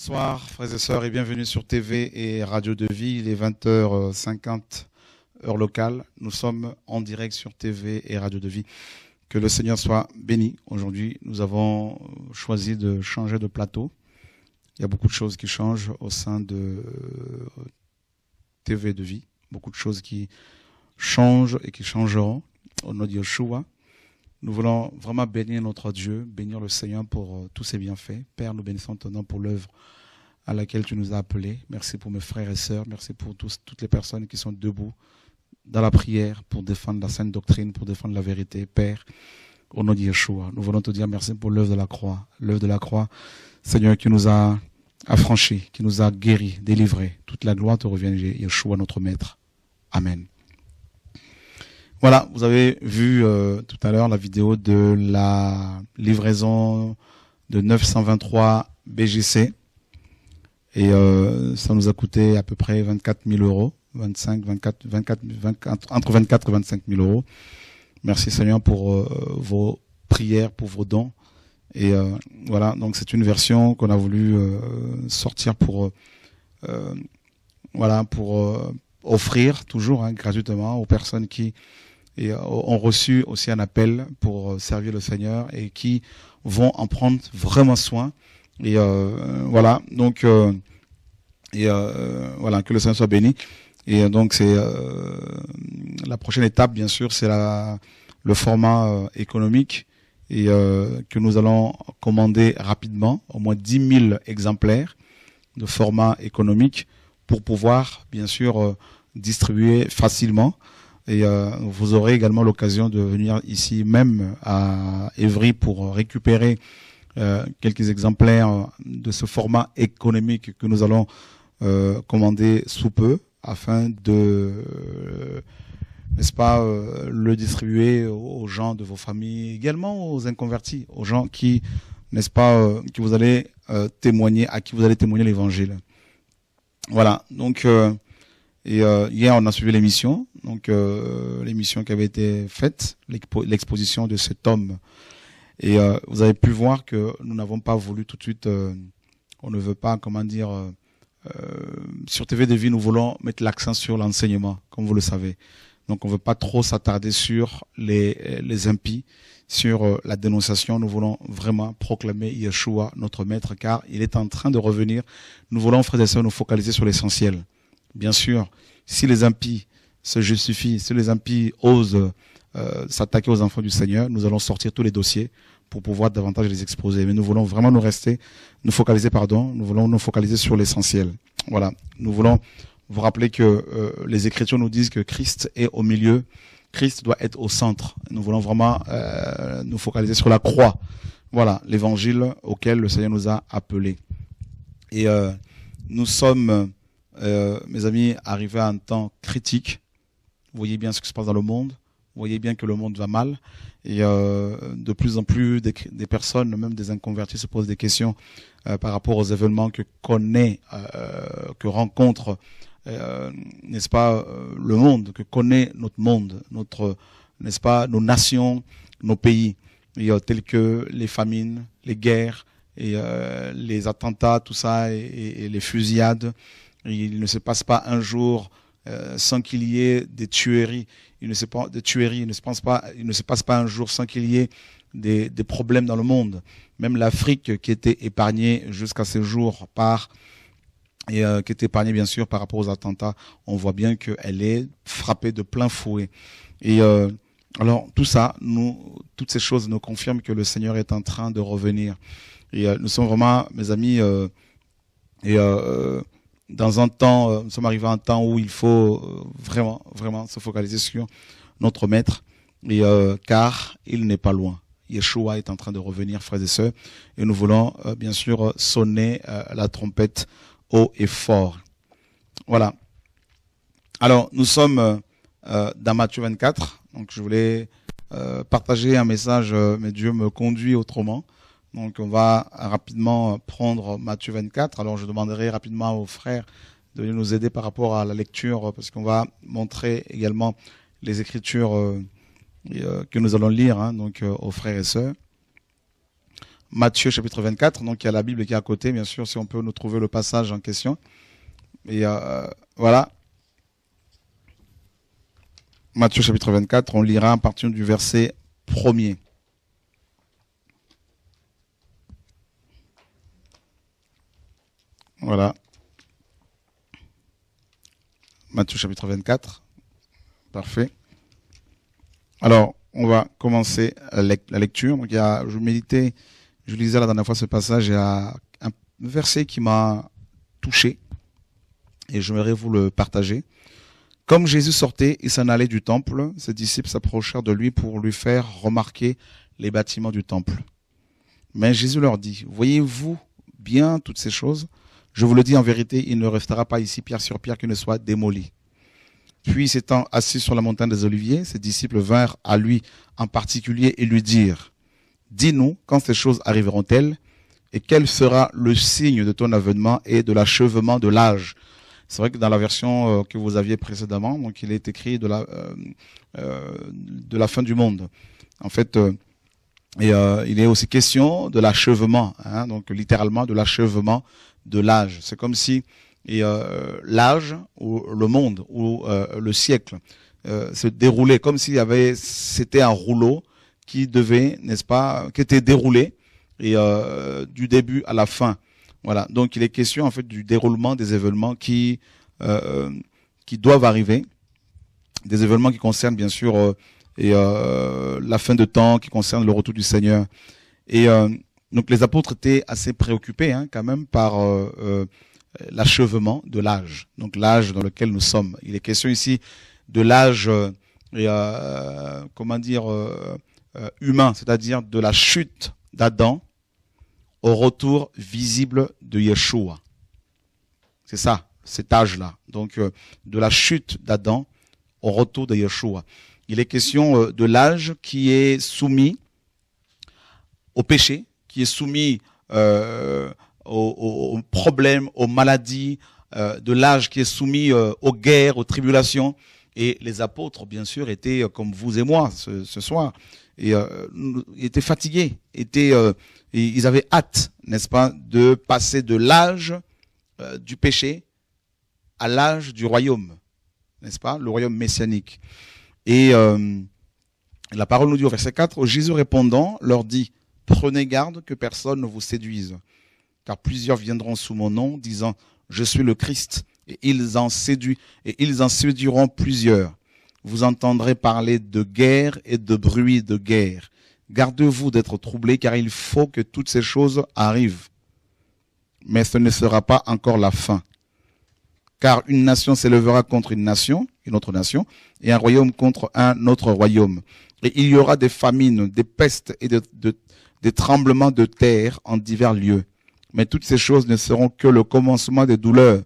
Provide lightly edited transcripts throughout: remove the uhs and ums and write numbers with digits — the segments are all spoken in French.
Bonsoir frères et sœurs et bienvenue sur TV et Radio de Vie. Il est 20h50 heure locale. Nous sommes en direct sur TV et Radio de Vie. Que le Seigneur soit béni. Aujourd'hui, nous avons choisi de changer de plateau. Il y a beaucoup de choses qui changent au sein de TV de Vie. Beaucoup de choses qui changent et qui changeront au nom de Yeshua. Nous voulons vraiment bénir notre Dieu, bénir le Seigneur pour tous ses bienfaits. Père, nous bénissons ton nom pour l'œuvre à laquelle tu nous as appelés. Merci pour mes frères et sœurs. Merci pour toutes les personnes qui sont debout dans la prière pour défendre la sainte doctrine, pour défendre la vérité. Père, au nom de Yeshua, nous voulons te dire merci pour l'œuvre de la croix. L'œuvre de la croix, Seigneur, qui nous a affranchis, qui nous a guéris, délivrés. Toute la gloire te revient, Yeshua, notre Maître. Amen. Voilà, vous avez vu tout à l'heure la vidéo de la livraison de 923 BGC. Et ça nous a coûté à peu près 24 000 euros, entre 24 et 25 000 euros. Merci Seigneur pour vos prières, pour vos dons. Et voilà, donc c'est une version qu'on a voulu sortir pour offrir toujours gratuitement aux personnes qui ont reçu aussi un appel pour servir le Seigneur et qui vont en prendre vraiment soin. Et voilà, donc voilà, que le Seigneur soit béni. Et donc c'est la prochaine étape, bien sûr, c'est le format économique et que nous allons commander rapidement, au moins 10 000 exemplaires de format économique pour pouvoir, bien sûr, distribuer facilement. Et vous aurez également l'occasion de venir ici même à Évry pour récupérer quelques exemplaires de ce format économique que nous allons commander sous peu afin de, n'est-ce pas, le distribuer aux gens de vos familles, également aux inconvertis, aux gens qui, n'est-ce pas, qui vous allez témoigner, à qui vous allez témoigner l'évangile. Voilà, donc hier on a suivi l'émission, donc l'émission qui avait été faite, l'exposition de cet homme. Et vous avez pu voir que nous n'avons pas voulu tout de suite, on ne veut pas, comment dire, sur TV de Vie, nous voulons mettre l'accent sur l'enseignement, comme vous le savez. Donc on ne veut pas trop s'attarder sur les impies, sur la dénonciation. Nous voulons vraiment proclamer Yeshua, notre Maître, car il est en train de revenir. Nous voulons, frères et sœurs, nous focaliser sur l'essentiel. Bien sûr, si les impies se justifient, si les impies osent s'attaquer aux enfants du Seigneur, nous allons sortir tous les dossiers pour pouvoir davantage les exposer. Mais nous voulons vraiment nous focaliser sur l'essentiel. Voilà. Nous voulons vous rappeler que les Écritures nous disent que Christ est au milieu, Christ doit être au centre. Nous voulons vraiment nous focaliser sur la croix. Voilà, l'évangile auquel le Seigneur nous a appelés. Et nous sommes, mes amis, arrivés à un temps critique. Vous voyez bien ce qui se passe dans le monde. Vous voyez bien que le monde va mal. Et de plus en plus, des personnes, même des inconvertis, se posent des questions par rapport aux événements que rencontre, n'est-ce pas, le monde, que connaît notre monde, n'est-ce pas, nos nations, nos pays, tels que les famines, les guerres, et les attentats, tout ça, et les fusillades. Il ne se passe pas un jour sans qu'il y ait des tueries. Il ne se passe pas un jour sans qu'il y ait des problèmes dans le monde. Même l'Afrique qui était épargnée jusqu'à ce jour qui était épargnée bien sûr par rapport aux attentats, on voit bien qu'elle est frappée de plein fouet. Et alors tout ça, toutes ces choses nous confirment que le Seigneur est en train de revenir. Et nous sommes vraiment, mes amis, dans un temps, nous sommes arrivés à un temps où il faut vraiment se focaliser sur notre Maître, car il n'est pas loin. Yeshua est en train de revenir, frères et sœurs, et nous voulons bien sûr sonner la trompette haut et fort. Voilà. Alors, nous sommes dans Matthieu 24, donc je voulais partager un message, mais Dieu me conduit autrement. Donc on va rapidement prendre Matthieu 24. Alors je demanderai rapidement aux frères de nous aider par rapport à la lecture, parce qu'on va montrer également les Écritures que nous allons lire, donc aux frères et sœurs. Matthieu chapitre 24, donc il y a la Bible qui est à côté, bien sûr, si on peut nous trouver le passage en question. Et voilà. Matthieu chapitre 24, on lira à partir du verset 1er. Voilà. Matthieu chapitre 24. Parfait. Alors, on va commencer la lecture. Donc, je lisais la dernière fois ce passage, il y a un verset qui m'a touché et je voudrais vous le partager. Comme Jésus sortait et s'en allait du temple, ses disciples s'approchèrent de lui pour lui faire remarquer les bâtiments du temple. Mais Jésus leur dit, voyez-vous bien toutes ces choses? Je vous le dis en vérité, il ne restera pas ici pierre sur pierre qui ne soit démoli. Puis, s'étant assis sur la montagne des Oliviers, ses disciples vinrent à lui en particulier et lui dirent, dis-nous quand ces choses arriveront-elles et quel sera le signe de ton avènement et de l'achèvement de l'âge? C'est vrai que dans la version que vous aviez précédemment, donc il est écrit de la fin du monde. En fait, il est aussi question de l'achèvement, hein, donc littéralement de l'achèvement de l'âge. C'est comme si l'âge ou le monde ou le siècle se déroulait comme c'était un rouleau qui devait, n'est-ce pas, qui était déroulé et du début à la fin. Voilà. Donc il est question en fait du déroulement des événements qui doivent arriver, des événements qui concernent bien sûr la fin de temps, qui concernent le retour du Seigneur. Et donc les apôtres étaient assez préoccupés hein, quand même par l'achèvement de l'âge, donc l'âge dans lequel nous sommes. Il est question ici de l'âge, humain, c'est-à-dire de la chute d'Adam au retour visible de Yeshua. C'est ça, cet âge-là. Donc de la chute d'Adam au retour de Yeshua. Il est question de l'âge qui est soumis au péché, qui est soumis aux problèmes, aux maladies, de l'âge qui est soumis aux guerres, aux tribulations. Et les apôtres, bien sûr, étaient comme vous et moi ce soir. Et ils étaient fatigués, ils avaient hâte, n'est-ce pas, de passer de l'âge du péché à l'âge du royaume, n'est-ce pas, le royaume messianique. Et la parole nous dit au verset 4, Jésus répondant leur dit, prenez garde que personne ne vous séduise. Car plusieurs viendront sous mon nom, disant, je suis le Christ, et ils en séduiront plusieurs. Vous entendrez parler de guerre et de bruit de guerre. Gardez-vous d'être troublés, car il faut que toutes ces choses arrivent. Mais ce ne sera pas encore la fin. Car une nation s'élèvera contre une autre nation, et un royaume contre un autre royaume. Et il y aura des famines, des pestes et des tremblements de terre en divers lieux. Mais toutes ces choses ne seront que le commencement des douleurs.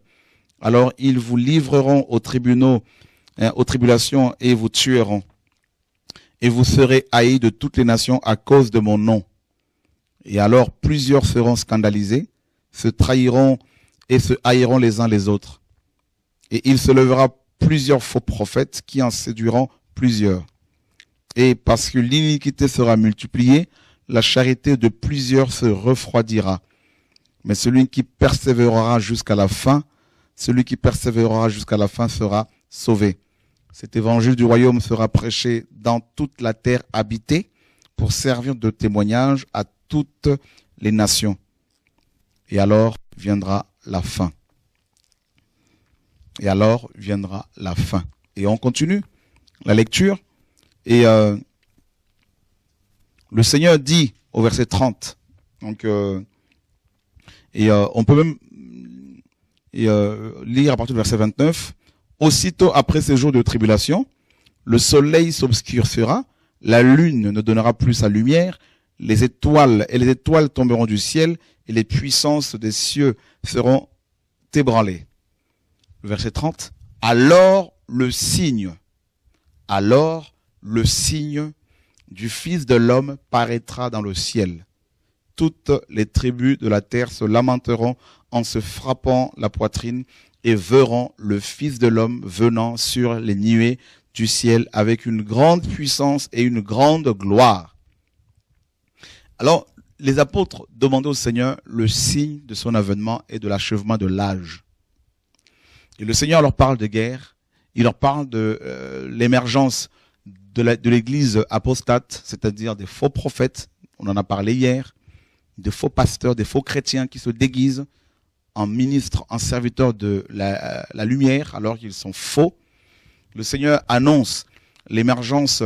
Alors ils vous livreront aux tribunaux, aux tribulations, et vous tueront. Et vous serez haïs de toutes les nations à cause de mon nom. Et alors plusieurs seront scandalisés, se trahiront et se haïront les uns les autres. Et il se lèvera plusieurs faux prophètes qui en séduiront plusieurs. Et parce que l'iniquité sera multipliée, la charité de plusieurs se refroidira. Mais celui qui persévérera jusqu'à la fin sera sauvé. Cet évangile du royaume sera prêché dans toute la terre habitée pour servir de témoignage à toutes les nations. Et alors viendra la fin. Et on continue la lecture. Et le Seigneur dit au verset 30, donc, on peut même lire à partir du verset 29, aussitôt après ces jours de tribulation, le soleil s'obscurcira, la lune ne donnera plus sa lumière, les étoiles tomberont du ciel et les puissances des cieux seront ébranlées. Verset 30, alors le signe du Fils de l'homme paraîtra dans le ciel. Toutes les tribus de la terre se lamenteront en se frappant la poitrine et verront le Fils de l'homme venant sur les nuées du ciel avec une grande puissance et une grande gloire. Alors, les apôtres demandaient au Seigneur le signe de son avènement et de l'achèvement de l'âge. Et le Seigneur leur parle de guerre, il leur parle de l'émergence de l'église apostate, c'est-à-dire des faux prophètes, on en a parlé hier, des faux pasteurs, des faux chrétiens qui se déguisent en ministres, en serviteurs de la lumière, alors qu'ils sont faux. Le Seigneur annonce l'émergence,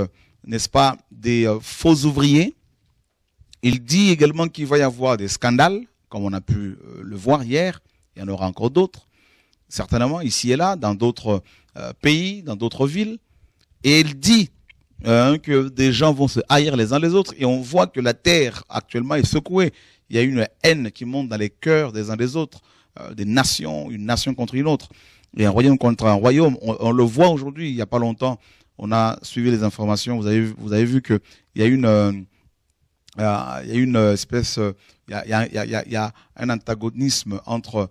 n'est-ce pas, des faux ouvriers. Il dit également qu'il va y avoir des scandales, comme on a pu le voir hier. Il y en aura encore d'autres, certainement, ici et là, dans d'autres pays, dans d'autres villes. Et il dit que des gens vont se haïr les uns les autres. Et on voit que la terre, actuellement, est secouée. Il y a une haine qui monte dans les cœurs des uns des autres, des nations, une nation contre une autre, et un royaume contre un royaume. On le voit aujourd'hui, il n'y a pas longtemps. On a suivi les informations. Vous avez vu que il y a une espèce, il y a un antagonisme entre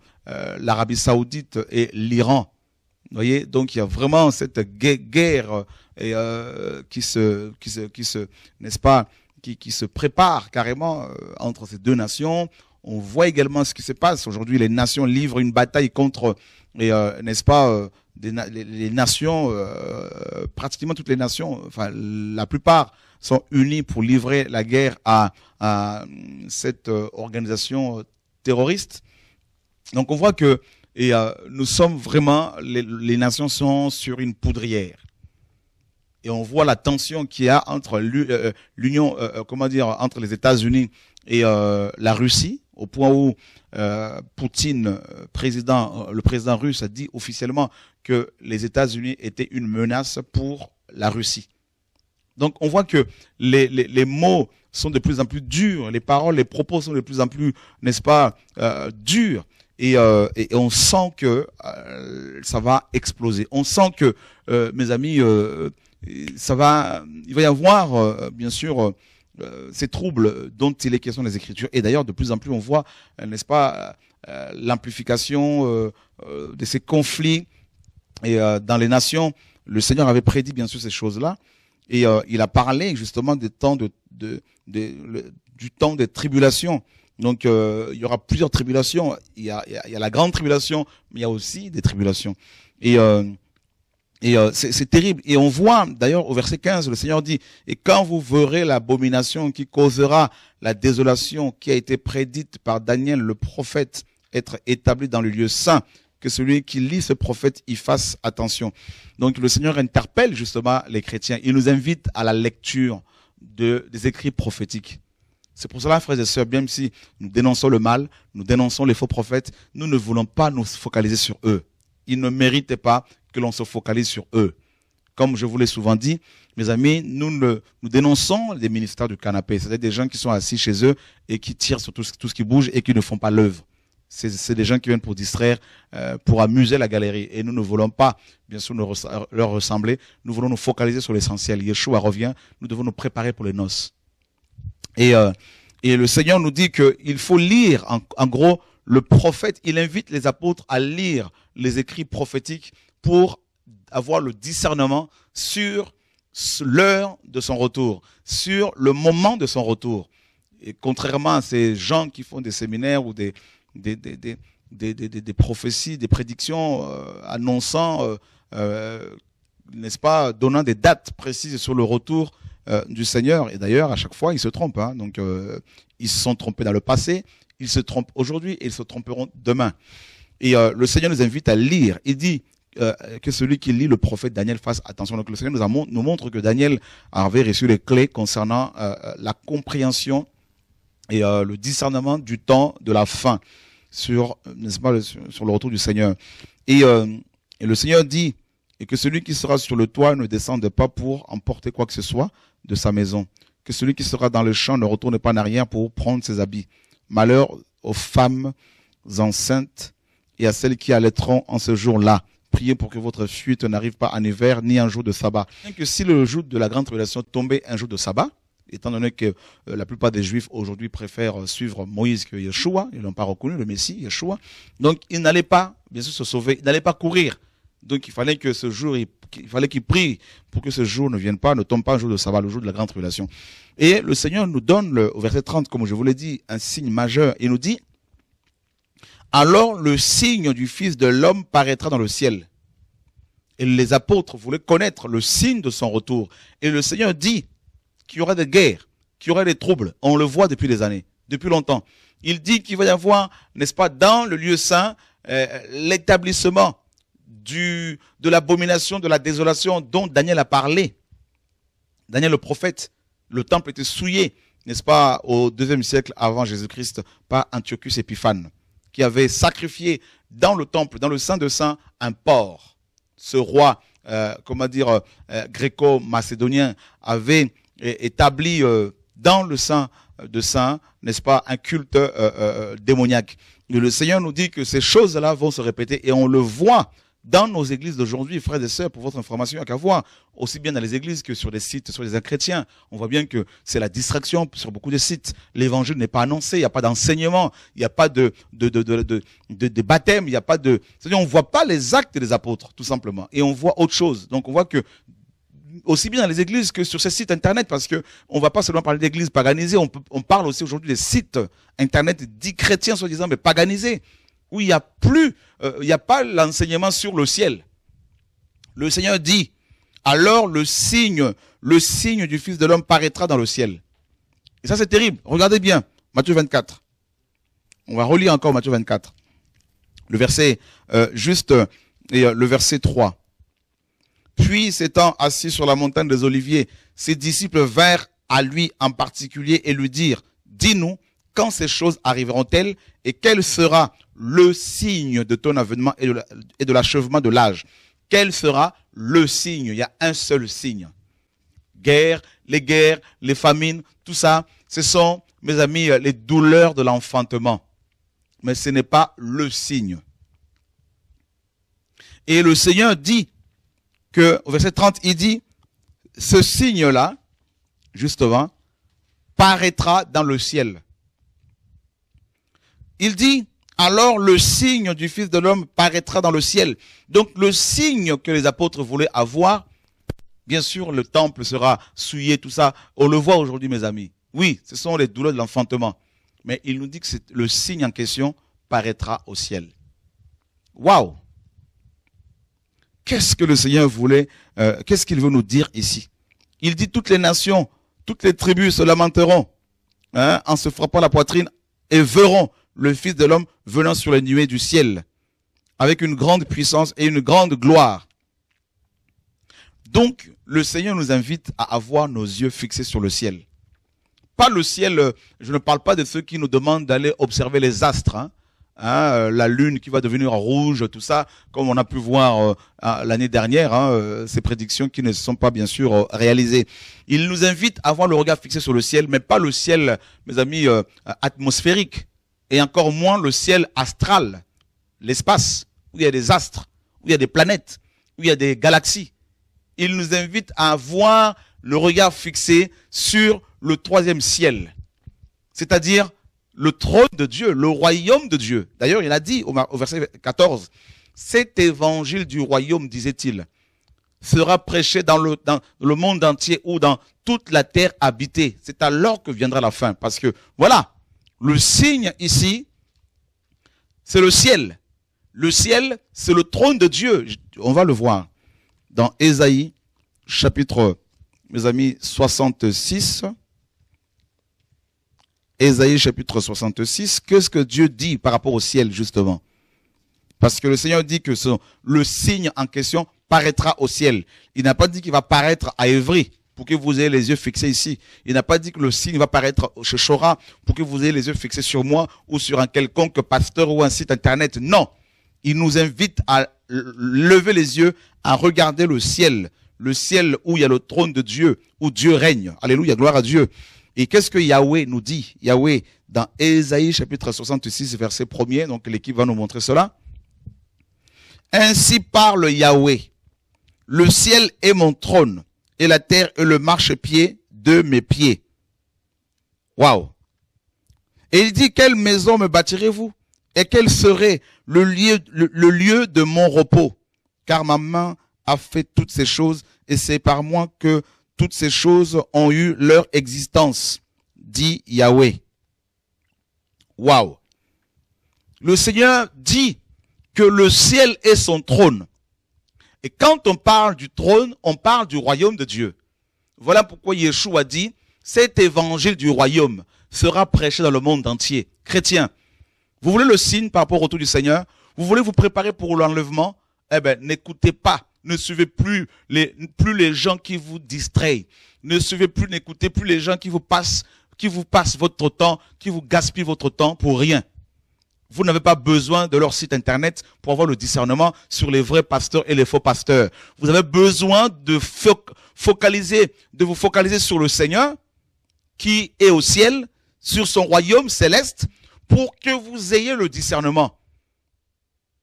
l'Arabie Saoudite et l'Iran. Vous voyez, donc il y a vraiment cette guerre qui n'est-ce pas, qui se prépare carrément entre ces deux nations. On voit également ce qui se passe aujourd'hui. Les nations livrent une bataille contre, n'est-ce pas, les nations, pratiquement toutes les nations, enfin la plupart sont unies pour livrer la guerre à cette organisation terroriste. Donc on voit que nous sommes vraiment, les nations sont sur une poudrière. Et on voit la tension qu'il y a entre l'Union, entre les États-Unis et la Russie, au point où Poutine, le président russe, a dit officiellement que les États-Unis étaient une menace pour la Russie. Donc on voit que les mots sont de plus en plus durs, les paroles, les propos sont de plus en plus, n'est-ce pas, durs. Et on sent que ça va exploser. On sent que, mes amis, il va y avoir, bien sûr, ces troubles dont il est question des Écritures. Et d'ailleurs, de plus en plus, on voit, n'est-ce pas, l'amplification de ces conflits et dans les nations. Le Seigneur avait prédit, bien sûr, ces choses-là. Et il a parlé justement des temps du temps des tribulations. Donc, il y aura plusieurs tribulations. Il y a la grande tribulation, mais il y a aussi des tribulations. Et c'est terrible. Et on voit, d'ailleurs, au verset 15, le Seigneur dit, « Et quand vous verrez l'abomination qui causera la désolation qui a été prédite par Daniel le prophète être établie dans le lieu saint, que celui qui lit ce prophète y fasse attention. » Donc, le Seigneur interpelle justement les chrétiens. Il nous invite à la lecture des écrits prophétiques. C'est pour cela, frères et sœurs, bien si nous dénonçons le mal, nous dénonçons les faux prophètes, nous ne voulons pas nous focaliser sur eux. Ils ne méritent pas que l'on se focalise sur eux. Comme je vous l'ai souvent dit, mes amis, nous dénonçons les ministères du canapé. C'est-à-dire des gens qui sont assis chez eux et qui tirent sur tout ce qui bouge et qui ne font pas l'œuvre. C'est des gens qui viennent pour distraire, pour amuser la galerie. Et nous ne voulons pas, bien sûr, leur ressembler. Nous voulons nous focaliser sur l'essentiel. Yeshua revient, nous devons nous préparer pour les noces. Et le Seigneur nous dit qu'il faut lire, en gros, le prophète. Il invite les apôtres à lire les écrits prophétiques pour avoir le discernement sur l'heure de son retour, sur le moment de son retour. Et contrairement à ces gens qui font des séminaires ou des prophéties, des prédictions annonçant, n'est-ce pas, donnant des dates précises sur le retour du Seigneur. Et d'ailleurs, à chaque fois, ils se trompent. Hein. Donc, ils se sont trompés dans le passé, ils se trompent aujourd'hui et ils se tromperont demain. Et le Seigneur nous invite à lire. Il dit que celui qui lit le prophète Daniel fasse attention. Donc, le Seigneur nous montre que Daniel avait reçu les clés concernant la compréhension et le discernement du temps de la fin n'est-ce pas, sur le retour du Seigneur. Et le Seigneur dit et que celui qui sera sur le toit ne descende pas pour emporter quoi que ce soit de sa maison. Que celui qui sera dans le champ ne retourne pas en arrière pour prendre ses habits. Malheur aux femmes enceintes et à celles qui allaiteront en ce jour-là. Priez pour que votre fuite n'arrive pas en hiver ni un jour de sabbat. Bien que si le jour de la grande révélation tombait un jour de sabbat, étant donné que la plupart des Juifs aujourd'hui préfèrent suivre Moïse que Yeshua, ils n'ont pas reconnu le Messie, Yeshua, donc ils n'allaient pas, bien sûr, se sauver, ils n'allaient pas courir Donc il fallait que ce jour, il fallait qu'il prie pour que ce jour ne vienne pas, ne tombe pas un jour de sabbat, le jour de la grande tribulation. Et le Seigneur nous donne, au verset 30, comme je vous l'ai dit, un signe majeur. Il nous dit, alors le signe du Fils de l'homme paraîtra dans le ciel. Et les apôtres voulaient connaître le signe de son retour. Et le Seigneur dit qu'il y aura des guerres, qu'il y aura des troubles. On le voit depuis des années, depuis longtemps. Il dit qu'il va y avoir, n'est-ce pas, dans le lieu saint, l'établissement de l'abomination, de la désolation dont Daniel a parlé. Daniel le prophète, le temple était souillé, n'est-ce pas, au IIe siècle avant Jésus-Christ, par Antiochus Épiphane, qui avait sacrifié dans le temple, dans le Saint de Saints, un porc. Ce roi, gréco-macédonien, avait établi dans le Saint de Saints, n'est-ce pas, un culte démoniaque. Et le Seigneur nous dit que ces choses-là vont se répéter et on le voit dans nos églises d'aujourd'hui, frères et sœurs, pour votre information, il n'y a qu'à voir, aussi bien dans les églises que sur des sites, sur les chrétiens. On voit bien que c'est la distraction sur beaucoup de sites. L'évangile n'est pas annoncé, il n'y a pas d'enseignement, il n'y a pas de baptême, il n'y a pas de... C'est-à-dire, on ne voit pas les actes des apôtres, tout simplement. Et on voit autre chose. Donc, on voit que, aussi bien dans les églises que sur ces sites internet, parce que on ne va pas seulement parler d'églises paganisées, on parle aussi aujourd'hui des sites internet dits chrétiens, soi-disant, mais paganisés, où il n'y a plus, il n'y a pas l'enseignement sur le ciel. Le Seigneur dit, alors le signe du Fils de l'homme paraîtra dans le ciel. Et ça c'est terrible. Regardez bien, Matthieu 24. On va relire encore Matthieu 24. Le verset, le verset 3. Puis, s'étant assis sur la montagne des Oliviers, ses disciples vinrent à lui en particulier et lui dirent, dis-nous, quand ces choses arriveront-elles et quel sera le signe de ton avènement et de l'achèvement de l'âge? Quel sera le signe? Il y a un seul signe. Guerre, les famines, tout ça, ce sont, mes amis, les douleurs de l'enfantement. Mais ce n'est pas le signe. Et le Seigneur dit que, au verset 30, il dit, ce signe-là, justement, paraîtra dans le ciel. Il dit, alors le signe du Fils de l'homme paraîtra dans le ciel. Donc le signe que les apôtres voulaient avoir, bien sûr le temple sera souillé, tout ça. On le voit aujourd'hui mes amis. Oui, ce sont les douleurs de l'enfantement. Mais il nous dit que le signe en question paraîtra au ciel. Waouh! Qu'est-ce que le Seigneur voulait, qu'est-ce qu'il veut nous dire ici? Il dit toutes les nations, toutes les tribus se lamenteront en se frappant la poitrine et verront le Fils de l'homme venant sur les nuées du ciel, avec une grande puissance et une grande gloire. Donc, le Seigneur nous invite à avoir nos yeux fixés sur le ciel. Pas le ciel, je ne parle pas de ceux qui nous demandent d'aller observer les astres, la lune qui va devenir rouge, tout ça, comme on a pu voir l'année dernière, ces prédictions qui ne sont pas bien sûr réalisées. Il nous invite à avoir le regard fixé sur le ciel, mais pas le ciel, mes amis, atmosphérique. Et encore moins le ciel astral, l'espace, où il y a des astres, où il y a des planètes, où il y a des galaxies. Il nous invite à avoir le regard fixé sur le troisième ciel, c'est-à-dire le trône de Dieu, le royaume de Dieu. D'ailleurs, il a dit au verset 14, cet évangile du royaume, disait-il, sera prêché dans le monde entier ou dans toute la terre habitée. C'est alors que viendra la fin, parce que voilà, le signe ici, c'est le ciel. Le ciel, c'est le trône de Dieu. On va le voir dans Ésaïe, chapitre, mes amis, 66. Ésaïe, chapitre 66. Qu'est-ce que Dieu dit par rapport au ciel, justement? Parce que le Seigneur dit que le signe en question paraîtra au ciel. Il n'a pas dit qu'il va paraître à Évry, pour que vous ayez les yeux fixés ici. Il n'a pas dit que le signe va paraître chez Chora pour que vous ayez les yeux fixés sur moi ou sur un quelconque pasteur ou un site internet. Non. Il nous invite à lever les yeux, à regarder le ciel où il y a le trône de Dieu, où Dieu règne. Alléluia, gloire à Dieu. Et qu'est-ce que Yahweh nous dit? Yahweh, dans Ésaïe chapitre 66, verset 1er, donc l'équipe va nous montrer cela. Ainsi parle Yahweh. Le ciel est mon trône. Et la terre est le marchepied de mes pieds. Waouh! Et il dit, quelle maison me bâtirez-vous? Et quel serait le lieu de mon repos? car ma main a fait toutes ces choses, et c'est par moi que toutes ces choses ont eu leur existence, dit Yahweh. Waouh! Le Seigneur dit que le ciel est son trône. Et quand on parle du trône, on parle du royaume de Dieu. Voilà pourquoi Yeshua dit, cet évangile du royaume sera prêché dans le monde entier. Chrétiens, vous voulez le signe par rapport au retour du Seigneur? Vous voulez vous préparer pour l'enlèvement? Eh bien, n'écoutez pas. Ne suivez plus les gens qui vous distraient. Ne suivez plus, n'écoutez plus les gens qui vous passent votre temps, qui vous gaspillent votre temps pour rien. Vous n'avez pas besoin de leur site internet pour avoir le discernement sur les vrais pasteurs et les faux pasteurs. Vous avez besoin de vous focaliser sur le Seigneur qui est au ciel, sur son royaume céleste, pour que vous ayez le discernement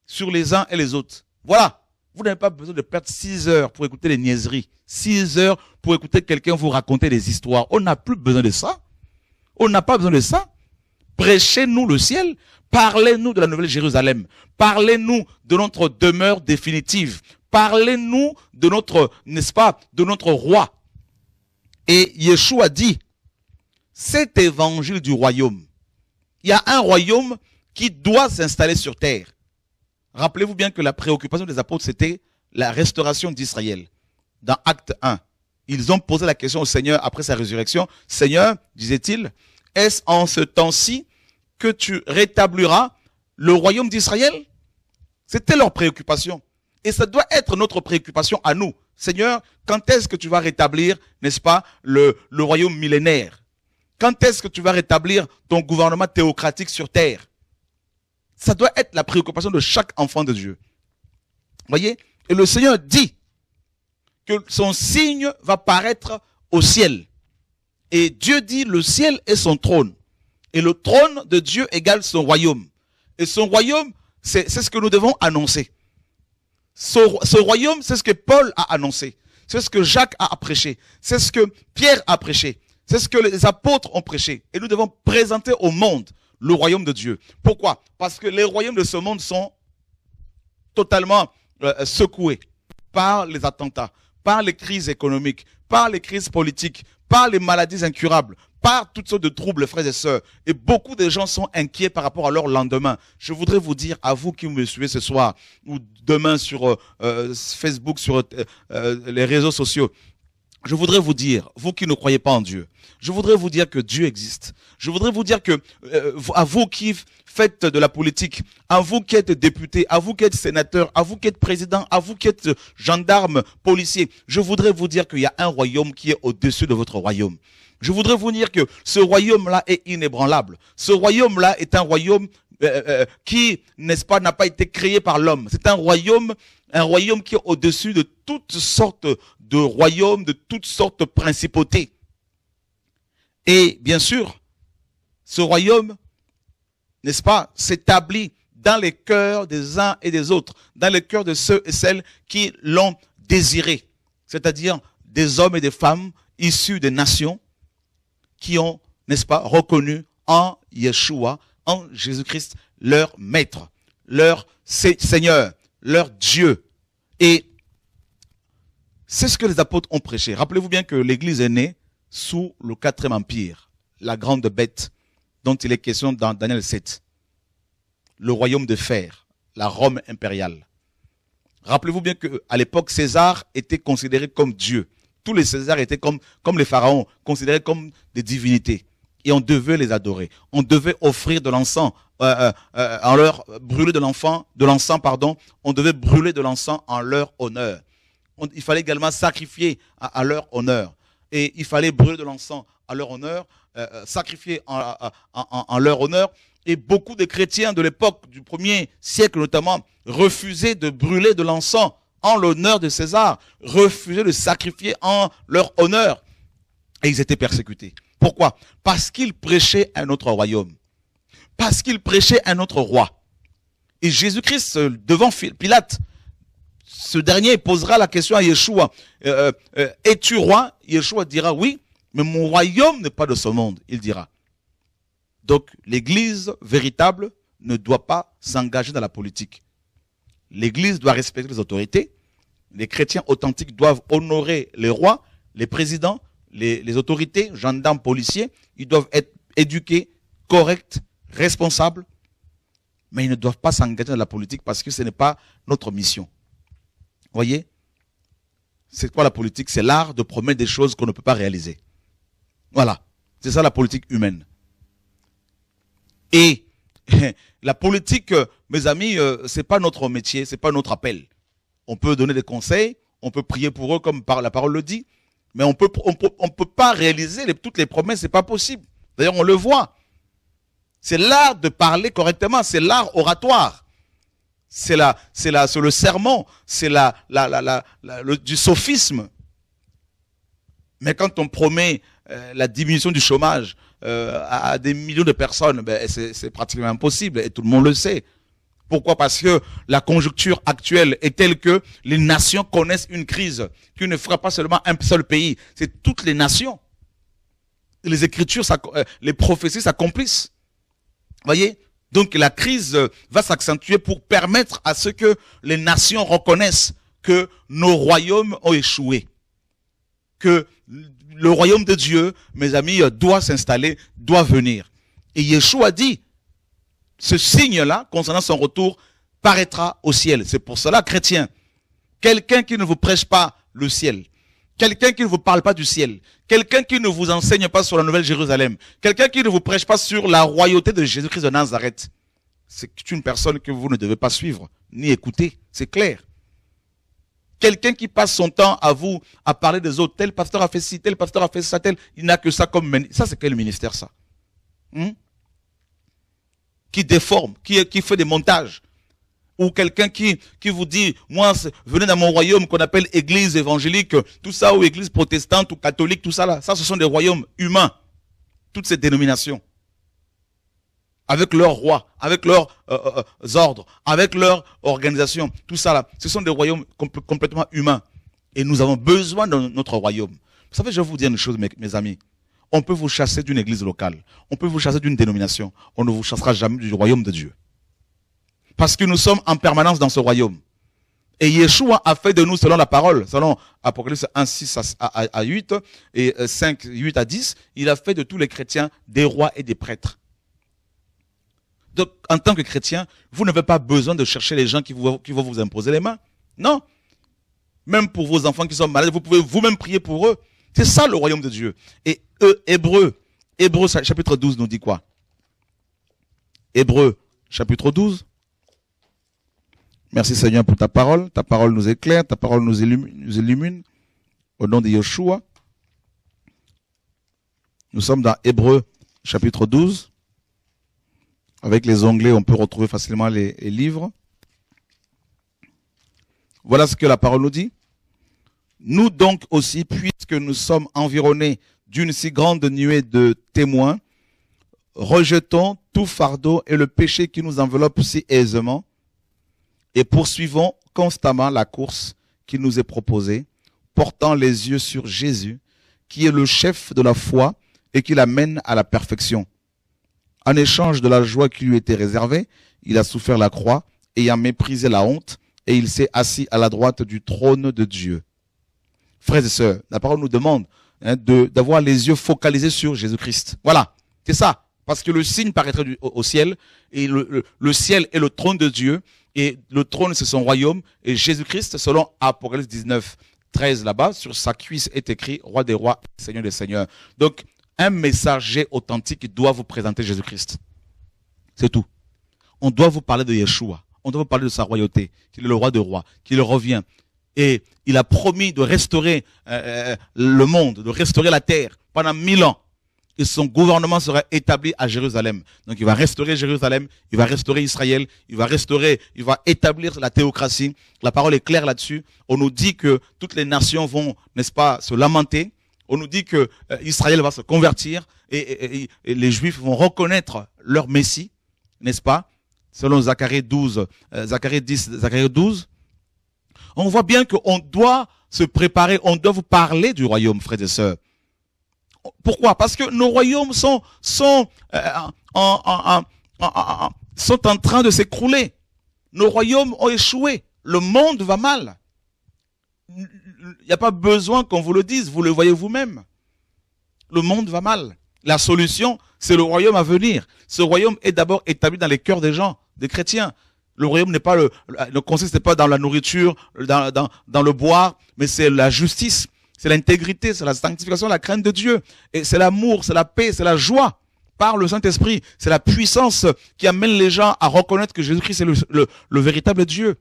sur les uns et les autres. Voilà. Vous n'avez pas besoin de perdre 6 heures pour écouter les niaiseries. 6 heures pour écouter quelqu'un vous raconter des histoires. On n'a plus besoin de ça. On n'a pas besoin de ça. Prêchez-nous le ciel. Parlez-nous de la nouvelle Jérusalem. Parlez-nous de notre demeure définitive. Parlez-nous de notre, n'est-ce pas, de notre roi. Et Yeshua dit, cet évangile du royaume, il y a un royaume qui doit s'installer sur terre. Rappelez-vous bien que la préoccupation des apôtres, c'était la restauration d'Israël. Dans Acte 1, ils ont posé la question au Seigneur après sa résurrection. Seigneur, disait-il, est-ce en ce temps-ci que tu rétabliras le royaume d'Israël? C'était leur préoccupation. Et ça doit être notre préoccupation à nous. Seigneur, quand est-ce que tu vas rétablir, n'est-ce pas, le royaume millénaire? Quand est-ce que tu vas rétablir ton gouvernement théocratique sur terre? Ça doit être la préoccupation de chaque enfant de Dieu. Voyez? Et le Seigneur dit que son signe va paraître au ciel. Et Dieu dit, le ciel est son trône. Et le trône de Dieu égale son royaume. Et son royaume, c'est ce que nous devons annoncer. Ce royaume, c'est ce que Paul a annoncé. C'est ce que Jacques a prêché. C'est ce que Pierre a prêché. C'est ce que les apôtres ont prêché. Et nous devons présenter au monde le royaume de Dieu. Pourquoi? Parce que les royaumes de ce monde sont totalement secoués par les attentats, par les crises économiques, par les crises politiques, par les maladies incurables, par toutes sortes de troubles, frères et sœurs. Et beaucoup de gens sont inquiets par rapport à leur lendemain. Je voudrais vous dire, à vous qui me suivez ce soir, ou demain sur Facebook, sur les réseaux sociaux, je voudrais vous dire, vous qui ne croyez pas en Dieu, je voudrais vous dire que Dieu existe. Je voudrais vous dire que, à vous qui faites de la politique, à vous qui êtes député, à vous qui êtes sénateur, à vous qui êtes président, à vous qui êtes gendarme, policier, je voudrais vous dire qu'il y a un royaume qui est au-dessus de votre royaume. Je voudrais vous dire que ce royaume-là est inébranlable. Ce royaume-là est un royaume qui, n'est-ce pas, n'a pas été créé par l'homme. C'est un royaume qui est au-dessus de toutes sortes de royaumes, de toutes sortes de principautés. Et bien sûr, ce royaume, n'est-ce pas, s'établit dans les cœurs des uns et des autres, dans les cœurs de ceux et celles qui l'ont désiré, c'est-à-dire des hommes et des femmes issus des nations qui ont, n'est-ce pas, reconnu en Yeshua, en Jésus-Christ, leur maître, leur Seigneur, leur Dieu. Et c'est ce que les apôtres ont prêché. Rappelez-vous bien que l'Église est née sous le 4e empire, la grande bête dont il est question dans Daniel 7. Le royaume de fer, la Rome impériale. Rappelez-vous bien qu'à l'époque, César était considéré comme Dieu. Tous les Césars étaient comme les pharaons, considérés comme des divinités. Et on devait les adorer. On devait offrir de l'encens, en leur brûler de l'encens, pardon. On devait brûler de l'encens en leur honneur. Il fallait également sacrifier à leur honneur. Et il fallait brûler de l'encens à leur honneur, sacrifier en leur honneur. Et beaucoup de chrétiens de l'époque, du 1er siècle notamment, refusaient de brûler de l'encens en l'honneur de César, refusaient de sacrifier en leur honneur. Et ils étaient persécutés. Pourquoi? Parce qu'ils prêchaient un autre royaume. Parce qu'ils prêchaient un autre roi. Et Jésus-Christ, devant Pilate, ce dernier posera la question à Yeshua. Es-tu roi? Yeshua dira oui, mais mon royaume n'est pas de ce monde, il dira. Donc, l'Église véritable ne doit pas s'engager dans la politique. L'Église doit respecter les autorités, Les chrétiens authentiques doivent honorer les rois, les présidents, les autorités, gendarmes, policiers. Ils doivent être éduqués, corrects, responsables. Mais ils ne doivent pas s'engager dans la politique parce que ce n'est pas notre mission. Vous voyez? C'est quoi la politique? C'est l'art de promettre des choses qu'on ne peut pas réaliser. Voilà. C'est ça la politique humaine. Et la politique, mes amis, c'est pas notre métier, c'est pas notre appel. On peut donner des conseils, on peut prier pour eux comme la parole le dit, mais on peut pas réaliser toutes les promesses, c'est pas possible. D'ailleurs, on le voit. C'est l'art de parler correctement, c'est l'art oratoire. C'est le sermon, c'est du sophisme. Mais quand on promet la diminution du chômage à des millions de personnes, ben, c'est pratiquement impossible et tout le monde le sait. Pourquoi? Parce que la conjoncture actuelle est telle que les nations connaissent une crise qui ne fera pas seulement un seul pays, c'est toutes les nations. Les écritures, les prophéties s'accomplissent. Voyez? Donc la crise va s'accentuer pour permettre à ce que les nations reconnaissent que nos royaumes ont échoué. Que le royaume de Dieu, mes amis, doit s'installer, doit venir. Et Yeshua dit, ce signe-là, concernant son retour, paraîtra au ciel. C'est pour cela, chrétiens, quelqu'un qui ne vous prêche pas le ciel, quelqu'un qui ne vous parle pas du ciel, quelqu'un qui ne vous enseigne pas sur la Nouvelle Jérusalem, quelqu'un qui ne vous prêche pas sur la royauté de Jésus-Christ de Nazareth, c'est une personne que vous ne devez pas suivre, ni écouter, c'est clair. Quelqu'un qui passe son temps à vous, à parler des autres, tel pasteur a fait ci, tel pasteur a fait ça, il n'a que ça comme ministère. Ça, c'est quel ministère, ça? Qui déforme, qui fait des montages. Ou quelqu'un qui vous dit, moi, venez dans mon royaume qu'on appelle église évangélique, tout ça, ou église protestante, ou catholique, tout ça là. Ça, ce sont des royaumes humains. Toutes ces dénominations. Avec leurs rois, avec leurs ordres, avec leur organisation, tout ça là. Ce sont des royaumes complètement humains. Et nous avons besoin de notre royaume. Vous savez, je vais vous dire une chose, mes amis. On peut vous chasser d'une église locale. On peut vous chasser d'une dénomination. On ne vous chassera jamais du royaume de Dieu. Parce que nous sommes en permanence dans ce royaume. Et Yeshua a fait de nous, selon la parole, selon Apocalypse 1, 6 à 8 et 5, 8 à 10, il a fait de tous les chrétiens des rois et des prêtres. Donc, en tant que chrétien, vous n'avez pas besoin de chercher les gens qui vont vous imposer les mains. Non. Même pour vos enfants qui sont malades, vous pouvez vous-même prier pour eux. C'est ça le royaume de Dieu. Et Hébreux chapitre 12 nous dit quoi? Hébreux chapitre 12. Merci Seigneur pour ta parole. Ta parole nous éclaire, ta parole nous illumine. Au nom de Yeshua. Nous sommes dans Hébreux chapitre 12. Avec les onglets, on peut retrouver facilement les livres. Voilà ce que la parole nous dit. Nous donc aussi, puisque nous sommes environnés d'une si grande nuée de témoins, rejetons tout fardeau et le péché qui nous enveloppe si aisément et poursuivons constamment la course qui nous est proposée, portant les yeux sur Jésus, qui est le chef de la foi et qui l'amène à la perfection. En échange de la joie qui lui était réservée, il a souffert la croix, ayant méprisé la honte, et il s'est assis à la droite du trône de Dieu. Frères et sœurs, la parole nous demande d'avoir les yeux focalisés sur Jésus-Christ. Voilà, c'est ça. Parce que le signe paraîtrait au ciel, et le ciel est le trône de Dieu, et le trône c'est son royaume, et Jésus-Christ, selon Apocalypse 19, 13 là-bas, sur sa cuisse est écrit, roi des rois, seigneur des seigneurs. Donc, un messager authentique doit vous présenter Jésus-Christ. C'est tout. On doit vous parler de Yeshua. On doit vous parler de sa royauté, qu'il est le roi des rois, qu'il revient. Et il a promis de restaurer le monde, de restaurer la terre pendant 1000 ans. Et son gouvernement sera établi à Jérusalem. Donc il va restaurer Jérusalem, il va restaurer Israël, il va établir la théocratie. La parole est claire là-dessus. On nous dit que toutes les nations vont, n'est-ce pas, se lamenter. On nous dit que Israël va se convertir et les Juifs vont reconnaître leur Messie, n'est-ce pas? Selon Zacharie 12, Zacharie 10, Zacharie 12. On voit bien qu'on doit se préparer, on doit vous parler du royaume, frères et sœurs. Pourquoi? Parce que nos royaumes sont en train de s'écrouler. Nos royaumes ont échoué. Le monde va mal. Il n'y a pas besoin qu'on vous le dise, vous le voyez vous-même. Le monde va mal. La solution, c'est le royaume à venir. Ce royaume est d'abord établi dans les cœurs des gens, des chrétiens. Le royaume ne consiste pas dans la nourriture, dans le boire, mais c'est la justice, c'est l'intégrité, c'est la sanctification, la crainte de Dieu. Et c'est l'amour, c'est la paix, c'est la joie par le Saint-Esprit. C'est la puissance qui amène les gens à reconnaître que Jésus-Christ est le véritable Dieu.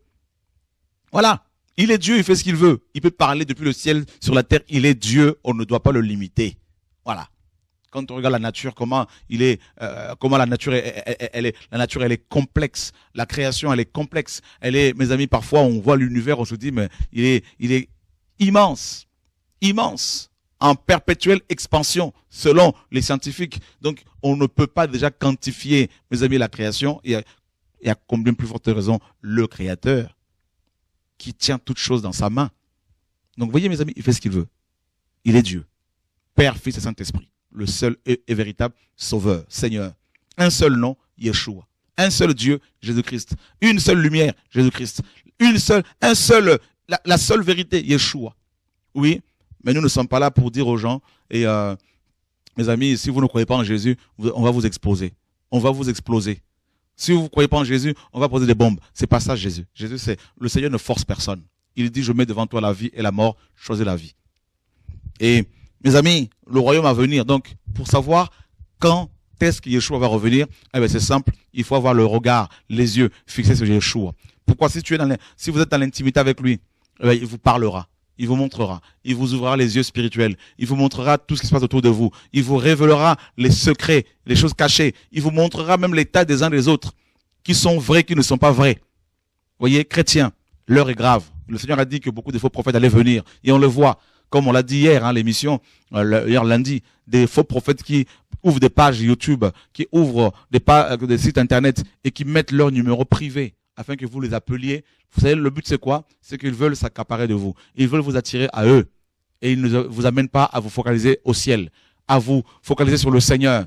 Voilà. Il est Dieu, il fait ce qu'il veut. Il peut parler depuis le ciel sur la terre. Il est Dieu, on ne doit pas le limiter. Voilà. Quand on regarde la nature, comment la nature la nature elle est complexe. La création elle est complexe. Mes amis, parfois on voit l'univers, on se dit mais il est immense, immense, en perpétuelle expansion selon les scientifiques. Donc on ne peut pas déjà quantifier, mes amis, la création. Et à combien plus forte raison le Créateur qui tient toutes choses dans sa main. Donc voyez mes amis, il fait ce qu'il veut. Il est Dieu, Père, Fils et Saint-Esprit. Le seul et véritable Sauveur, Seigneur. Un seul nom, Yeshua. Un seul Dieu, Jésus-Christ. Une seule lumière, Jésus-Christ. La seule vérité, Yeshua. Oui, mais nous ne sommes pas là pour dire aux gens, et mes amis, si vous ne croyez pas en Jésus, on va vous exposer. On va vous exploser. Si vous ne croyez pas en Jésus, on va poser des bombes. C'est pas ça Jésus. Jésus, le Seigneur ne force personne. Il dit, je mets devant toi la vie et la mort, choisis la vie. Et mes amis, le royaume à venir. Donc, pour savoir quand est-ce que Yeshua va revenir, c'est simple. Il faut avoir le regard, les yeux fixés sur Yeshua. Pourquoi? Si vous êtes dans l'intimité avec lui, il vous parlera, il vous montrera, il vous ouvrira les yeux spirituels, il vous montrera tout ce qui se passe autour de vous, il vous révélera les secrets, les choses cachées, il vous montrera même l'état des uns des autres, qui sont vrais, qui ne sont pas vrais. Voyez, chrétiens, l'heure est grave. Le Seigneur a dit que beaucoup de faux prophètes allaient venir, et on le voit. Comme on l'a dit hier, l'émission, hier lundi, des faux prophètes qui ouvrent des pages YouTube, qui ouvrent des sites internet et qui mettent leur numéro privé afin que vous les appeliez. Vous savez, le but c'est quoi? C'est qu'ils veulent s'accaparer de vous. Ils veulent vous attirer à eux. Et ils ne vous amènent pas à vous focaliser au ciel, à vous focaliser sur le Seigneur,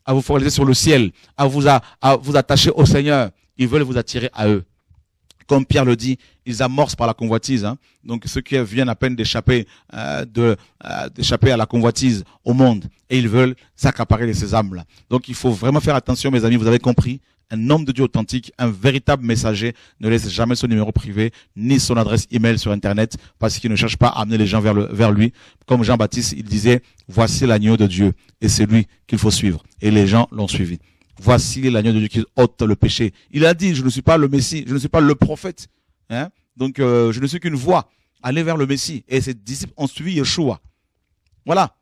à vous focaliser sur le ciel, à vous attacher au Seigneur. Ils veulent vous attirer à eux. Comme Pierre le dit, ils amorcent par la convoitise. Donc ceux qui viennent à peine d'échapper d'échapper à la convoitise au monde, et ils veulent s'accaparer de ces âmes-là. Donc il faut vraiment faire attention, mes amis. Vous avez compris, un homme de Dieu authentique, un véritable messager, ne laisse jamais son numéro privé ni son adresse email sur Internet, parce qu'il ne cherche pas à amener les gens vers lui. Comme Jean-Baptiste, il disait, voici l'agneau de Dieu, et c'est lui qu'il faut suivre. Et les gens l'ont suivi. Voici l'agneau de Dieu qui ôte le péché. Il a dit, je ne suis pas le Messie, je ne suis pas le prophète. Donc, je ne suis qu'une voie. Allez vers le Messie. Et ses disciples ont suivi Yeshua. Voilà.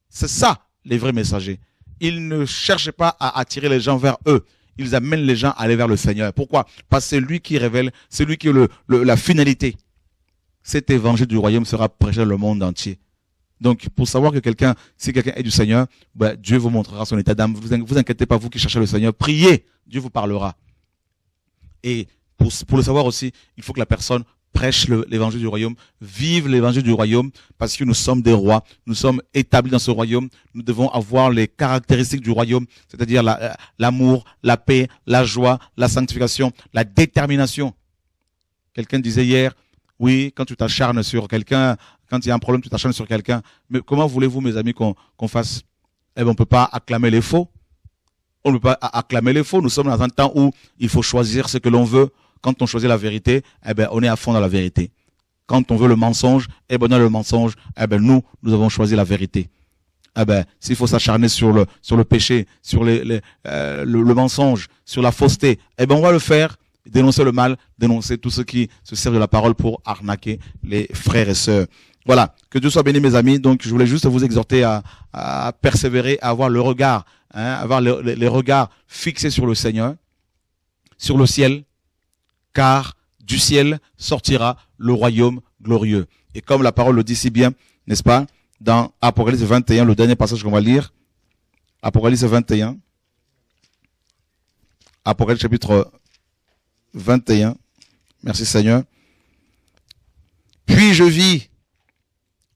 C'est ça, les vrais messagers. Ils ne cherchent pas à attirer les gens vers eux. Ils amènent les gens à aller vers le Seigneur. Pourquoi? Parce que c'est lui qui révèle, c'est lui qui est la finalité. Cet évangile du royaume sera prêché dans le monde entier. Donc, pour savoir que si quelqu'un est du Seigneur, Dieu vous montrera son état d'âme. Vous inquiétez pas, vous qui cherchez le Seigneur, priez, Dieu vous parlera. Et pour le savoir aussi, il faut que la personne prêche l'évangile du royaume, vive l'évangile du royaume, parce que nous sommes des rois, nous sommes établis dans ce royaume, nous devons avoir les caractéristiques du royaume, c'est-à-dire l'amour, la paix, la joie, la sanctification, la détermination. Quelqu'un disait hier, oui, quand tu t'acharnes sur quelqu'un, quand il y a un problème, tu t'acharnes sur quelqu'un. Mais comment voulez-vous, mes amis, qu'on fasse? On ne peut pas acclamer les faux. On ne peut pas acclamer les faux. Nous sommes dans un temps où il faut choisir ce que l'on veut. Quand on choisit la vérité, on est à fond dans la vérité. Quand on veut le mensonge, dans le mensonge, nous avons choisi la vérité. S'il faut s'acharner sur le péché, sur le mensonge, sur la fausseté, on va le faire. Dénoncer le mal, dénoncer tous ceux qui se servent de la parole pour arnaquer les frères et sœurs. Voilà, que Dieu soit béni, mes amis. Donc je voulais juste vous exhorter à persévérer, à avoir le regard, avoir les regards fixés sur le Seigneur, sur le ciel, car du ciel sortira le royaume glorieux. Et comme la parole le dit si bien, n'est-ce pas, dans Apocalypse 21, le dernier passage qu'on va lire, Apocalypse 21, Apocalypse chapitre 21, merci Seigneur. Puis je vis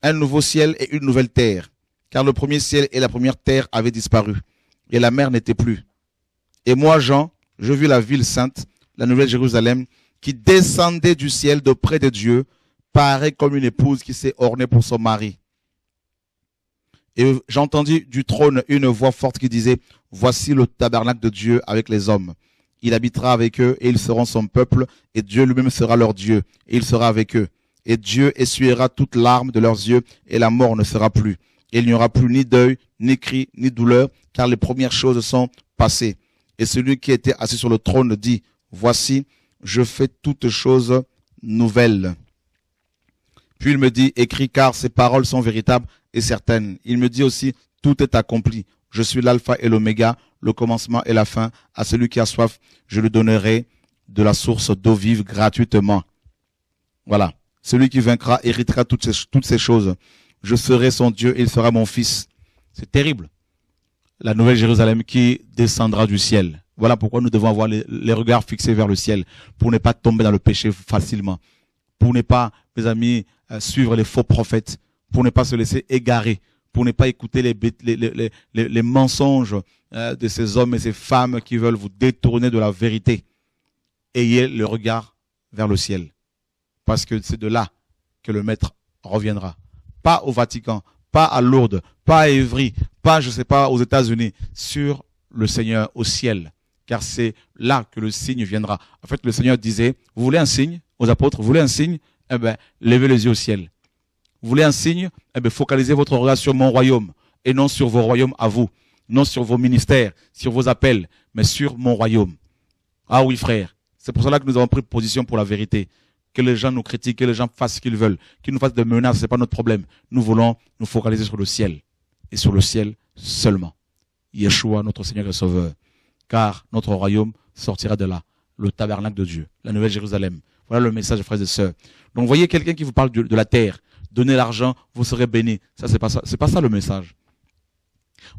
un nouveau ciel et une nouvelle terre, car le premier ciel et la première terre avaient disparu, et la mer n'était plus. Et moi, Jean, je vis la ville sainte, la nouvelle Jérusalem, qui descendait du ciel d'auprès de Dieu, pareil comme une épouse qui s'est ornée pour son mari. Et j'entendis du trône une voix forte qui disait, voici le tabernacle de Dieu avec les hommes. Il habitera avec eux et ils seront son peuple et Dieu lui-même sera leur Dieu et il sera avec eux. Et Dieu essuiera toute larme de leurs yeux et la mort ne sera plus. Et il n'y aura plus ni deuil, ni cri, ni douleur, car les premières choses sont passées. Et celui qui était assis sur le trône dit, voici, je fais toutes choses nouvelles. Puis il me dit, écris car ces paroles sont véritables et certaines. Il me dit aussi, tout est accompli. Je suis l'alpha et l'oméga, le commencement et la fin. À celui qui a soif, je lui donnerai de la source d'eau vive gratuitement. Voilà. Celui qui vaincra héritera toutes ces choses. Je serai son Dieu et il sera mon fils. C'est terrible. La nouvelle Jérusalem qui descendra du ciel. Voilà pourquoi nous devons avoir les regards fixés vers le ciel, pour ne pas tomber dans le péché facilement, pour ne pas, mes amis, suivre les faux prophètes, pour ne pas se laisser égarer, pour ne pas écouter les mensonges de ces hommes et ces femmes qui veulent vous détourner de la vérité. Ayez le regard vers le ciel, parce que c'est de là que le Maître reviendra. Pas au Vatican, pas à Lourdes, pas à Évry, pas, je sais pas, aux États-Unis, sur le Seigneur au ciel. Car c'est là que le signe viendra. En fait, le Seigneur disait, vous voulez un signe aux apôtres, vous voulez un signe? Eh ben, levez les yeux au ciel. Vous voulez un signe? Eh ben, focalisez votre regard sur mon royaume et non sur vos royaumes à vous, non sur vos ministères, sur vos appels, mais sur mon royaume. Ah oui, frère. C'est pour cela que nous avons pris position pour la vérité. Que les gens nous critiquent, que les gens fassent ce qu'ils veulent, qu'ils nous fassent des menaces, c'est pas notre problème. Nous voulons nous focaliser sur le ciel et sur le ciel seulement. Yeshua, notre Seigneur et Sauveur. Car notre royaume sortira de là, le tabernacle de Dieu, la nouvelle Jérusalem. Voilà le message, frères et sœurs. Donc, voyez quelqu'un qui vous parle de la terre. Donnez l'argent, vous serez bénis. Ça, c'est pas ça. C'est pas ça le message.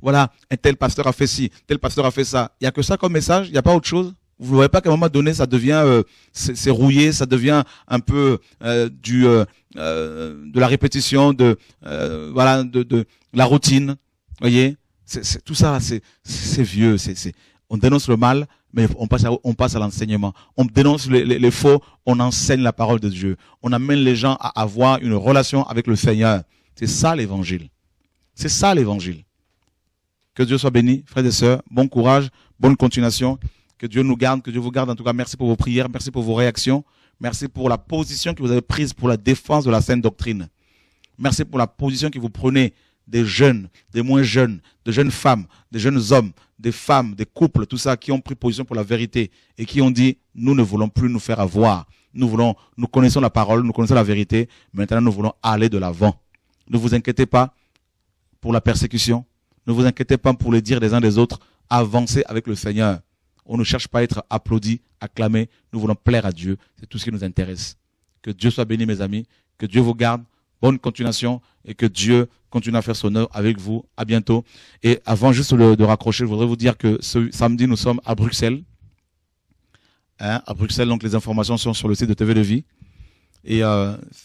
Voilà, un tel pasteur a fait ci, tel pasteur a fait ça. Il y a que ça comme message, il n'y a pas autre chose. Vous ne voyez pas qu'à un moment donné, ça devient, c'est rouillé, ça devient un peu de la répétition, de la routine. Voyez, tout ça, c'est vieux. On dénonce le mal, mais on passe à l'enseignement. On dénonce les faux, on enseigne la parole de Dieu. On amène les gens à avoir une relation avec le Seigneur. C'est ça l'évangile. C'est ça l'évangile. Que Dieu soit béni, frères et sœurs. Bon courage, bonne continuation. Que Dieu nous garde, que Dieu vous garde. En tout cas, merci pour vos prières, merci pour vos réactions. Merci pour la position que vous avez prise pour la défense de la saine doctrine. Merci pour la position que vous prenez des jeunes, des moins jeunes, de jeunes femmes, des jeunes hommes, des femmes, des couples, tout ça, qui ont pris position pour la vérité et qui ont dit, nous ne voulons plus nous faire avoir. Nous connaissons la parole, nous connaissons la vérité. Maintenant, nous voulons aller de l'avant. Ne vous inquiétez pas pour la persécution. Ne vous inquiétez pas pour les dires des uns des autres. Avancez avec le Seigneur. On ne cherche pas à être applaudi, acclamé. Nous voulons plaire à Dieu. C'est tout ce qui nous intéresse. Que Dieu soit béni, mes amis. Que Dieu vous garde. Bonne continuation. Et que Dieu continue à faire son œuvre avec vous. À bientôt. Et avant juste de raccrocher, je voudrais vous dire que ce samedi, nous sommes à Bruxelles. À Bruxelles, donc les informations sont sur le site de TV de Vie. Et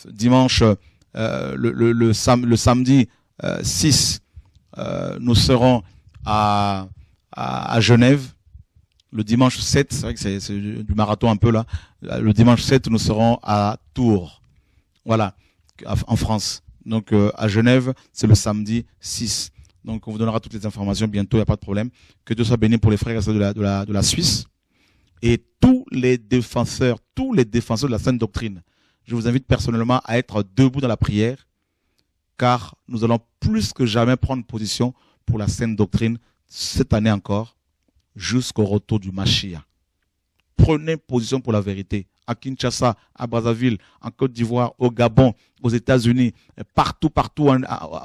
dimanche, le samedi 6, nous serons à Genève. Le dimanche 7, c'est vrai que c'est du marathon un peu là. Le dimanche 7, nous serons à Tours. Voilà, en France. Donc à Genève, c'est le samedi 6. Donc on vous donnera toutes les informations bientôt, il n'y a pas de problème. Que Dieu soit béni pour les frères et sœurs de la Suisse. Et tous les défenseurs de la sainte doctrine. Je vous invite personnellement à être debout dans la prière, car nous allons plus que jamais prendre position pour la sainte doctrine cette année encore, jusqu'au retour du Mashiach. Prenez position pour la vérité. À Kinshasa, à Brazzaville, en Côte d'Ivoire, au Gabon, aux États-Unis, partout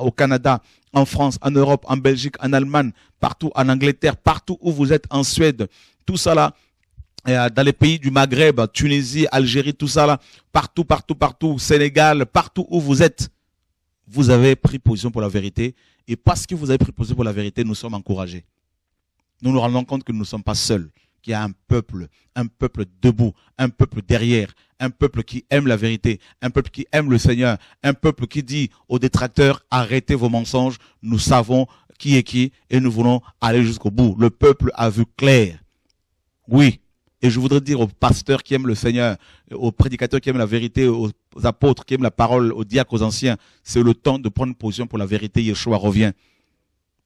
au Canada, en France, en Europe, en Belgique, en Allemagne, partout en Angleterre, partout où vous êtes, en Suède, tout ça là, dans les pays du Maghreb, Tunisie, Algérie, tout ça là, partout, Sénégal, partout où vous êtes, vous avez pris position pour la vérité. Et parce que vous avez pris position pour la vérité, nous sommes encouragés. Nous nous rendons compte que nous ne sommes pas seuls, qu'il y a un peuple debout, un peuple derrière, un peuple qui aime la vérité, un peuple qui aime le Seigneur, un peuple qui dit aux détracteurs, arrêtez vos mensonges, nous savons qui est qui et nous voulons aller jusqu'au bout. Le peuple a vu clair. Oui. Et je voudrais dire aux pasteurs qui aiment le Seigneur, aux prédicateurs qui aiment la vérité, aux apôtres qui aiment la parole, aux diacres, aux anciens, c'est le temps de prendre position pour la vérité. Yeshua revient.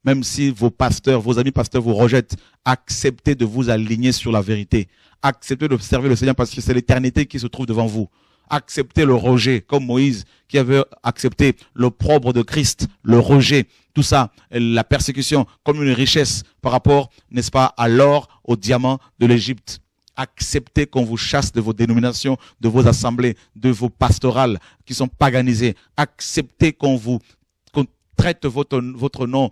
Même si vos pasteurs, vos amis pasteurs vous rejettent, acceptez de vous aligner sur la vérité. Acceptez d'observer le Seigneur parce que c'est l'éternité qui se trouve devant vous. Acceptez le rejet, comme Moïse qui avait accepté l'opprobre de Christ, le rejet, tout ça, la persécution comme une richesse par rapport, n'est-ce pas, à l'or, au diamant de l'Égypte. Acceptez qu'on vous chasse de vos dénominations, de vos assemblées, de vos pastorales qui sont paganisées. Acceptez qu'on traite votre nom,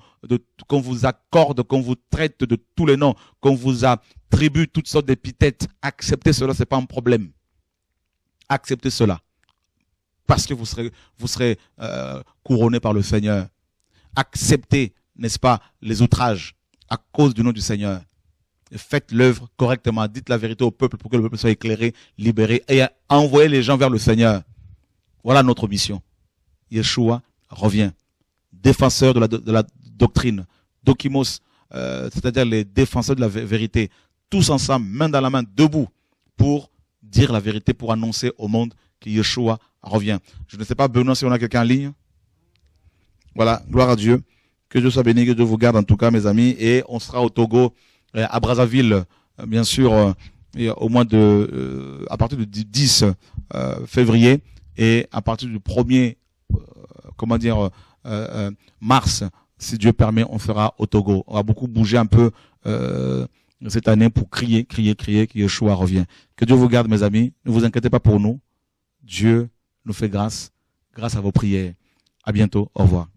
qu'on vous accorde, qu'on vous traite de tous les noms, qu'on vous attribue toutes sortes d'épithètes. Acceptez cela, c'est pas un problème. Acceptez cela. Parce que vous serez couronné par le Seigneur. Acceptez, n'est-ce pas, les outrages à cause du nom du Seigneur. Et faites l'œuvre correctement. Dites la vérité au peuple pour que le peuple soit éclairé, libéré et envoyez les gens vers le Seigneur. Voilà notre mission. Yeshua revient. Défenseur de la doctrine. Dokimos, c'est-à-dire les défenseurs de la vérité. Tous ensemble, main dans la main, debout, pour dire la vérité, pour annoncer au monde que Yeshua revient. Je ne sais pas, Benoît, si on a quelqu'un en ligne. Voilà, gloire à Dieu. Que Dieu soit béni, que Dieu vous garde en tout cas, mes amis. Et on sera au Togo, à Brazzaville, bien sûr, au mois à partir du 10 février et à partir du 1er, mars, si Dieu permet, on sera au Togo. On va beaucoup bouger un peu cette année pour crier que Yeshua revient. Que Dieu vous garde, mes amis. Ne vous inquiétez pas pour nous. Dieu nous fait grâce à vos prières. À bientôt. Au revoir.